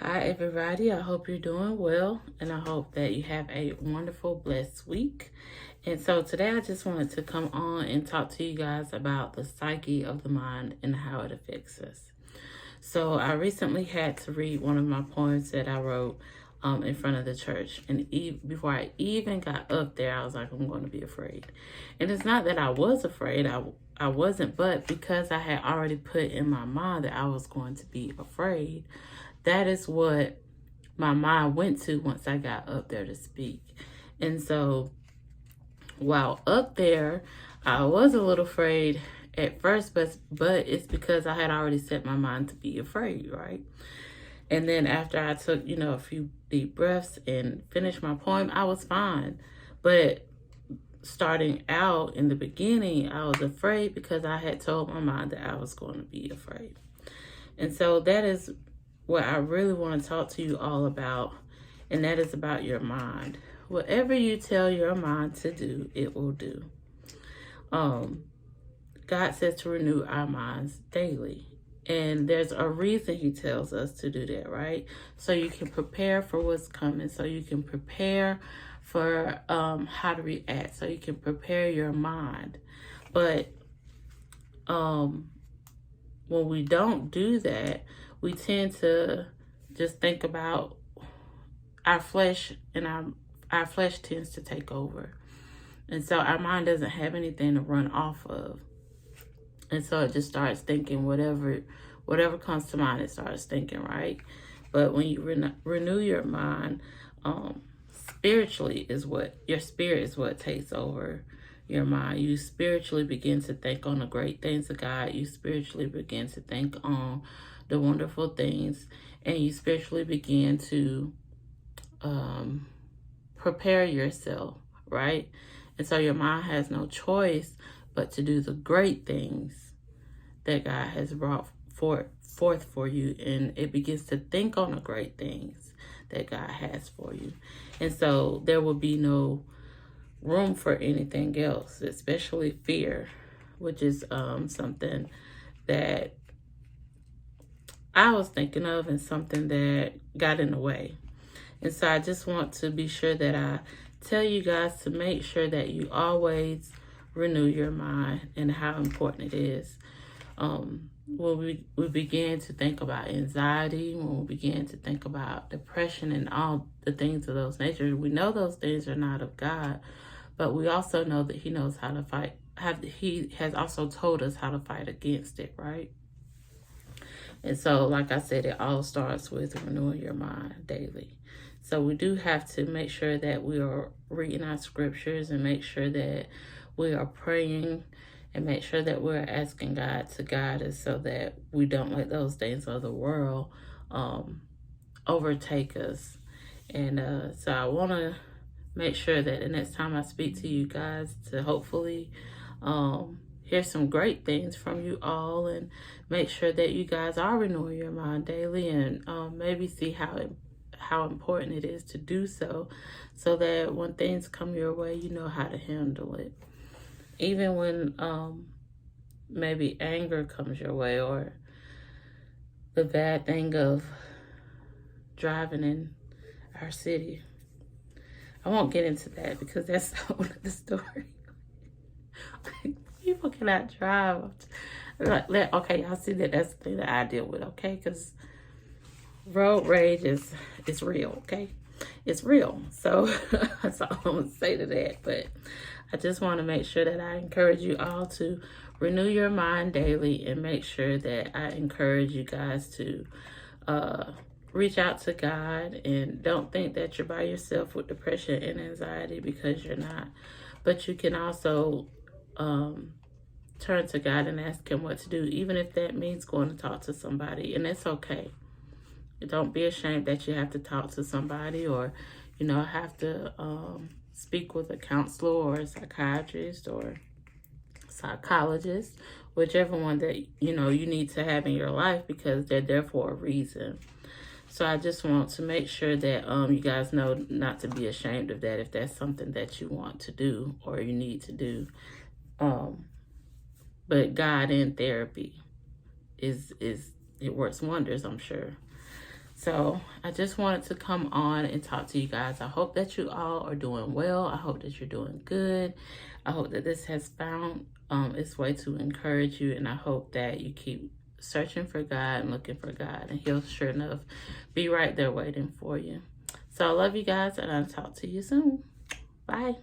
Hi, everybody. I hope you're doing well, and I hope that you have a wonderful, blessed week. And so today I just wanted to come on and talk to you guys about the psyche of the mind and how it affects us. So I recently had to read one of my poems that I wrote in front of the church. And before I even got up there, I was like, I'm going to be afraid. And it's not that I was afraid. I wasn't, but because I had already put in my mind that I was going to be afraid, that is what my mind went to once I got up there to speak. And so while up there, I was a little afraid at first, but it's because I had already set my mind to be afraid, right? And then after I took, a few deep breaths and finished my poem, I was fine. But starting out in the beginning, I was afraid because I had told my mind that I was going to be afraid. And so that is what I really want to talk to you all about, and that is about your mind. Whatever you tell your mind to do, it will do. God says to renew our minds daily. And there's a reason he tells us to do that, right? So you can prepare for what's coming. So you can prepare for how to react. So you can prepare your mind. But when we don't do that, we tend to just think about our flesh, and our flesh tends to take over. And so our mind doesn't have anything to run off of. And so it just starts thinking whatever comes to mind, it starts thinking, right? But when you renew your mind, spiritually is what, your spirit is what takes over your mind. You spiritually begin to think on the great things of God. You spiritually begin to think on the wonderful things, and you spiritually begin to prepare yourself, right? And so your mind has no choice but to do the great things that God has brought forth for you, and it begins to think on the great things that God has for you. And so there will be no room for anything else, especially fear, which is something that I was thinking of and something that got in the way. And so I just want to be sure that I tell you guys to make sure that you always renew your mind and how important it is. When we begin to think about anxiety, when we begin to think about depression and all the things of those natures, we know those things are not of God, but we also know that he knows how to fight. He has also told us how to fight against it, right? And so, like I said, it all starts with renewing your mind daily. So we do have to make sure that we are reading our scriptures, and make sure that we are praying, and make sure that we're asking God to guide us so that we don't let those things of the world overtake us. And so I want to make sure that the next time I speak to you guys, to hopefully hear some great things from you all, and make sure that you guys are renewing your mind daily, and maybe see how important it is to do so that when things come your way, you know how to handle it. Even when maybe anger comes your way, or the bad thing of driving in our city. I won't get into that because that's the whole other story. People cannot drive. Okay, y'all see that that's the thing that I deal with, okay? Because road rage is real, okay? It's real. So that's all I'm going to say to that. But I just want to make sure that I encourage you all to renew your mind daily, and make sure that I encourage you guys to reach out to God, and don't think that you're by yourself with depression and anxiety, because you're not. But you can also turn to God and ask him what to do, even if that means going to talk to somebody, and it's okay. Don't be ashamed that you have to talk to somebody, or have to speak with a counselor or a psychiatrist or psychologist, whichever one that you need to have in your life, because they're there for a reason. So I just want to make sure that you guys know not to be ashamed of that if that's something that you want to do or you need to do. But God in therapy it works wonders, I'm sure. So I just wanted to come on and talk to you guys. I hope that you all are doing well. I hope that you're doing good. I hope that this has found its way to encourage you, and I hope that you keep searching for God and looking for God, and He'll sure enough be right there waiting for you. So I love you guys, and I'll talk to you soon. Bye.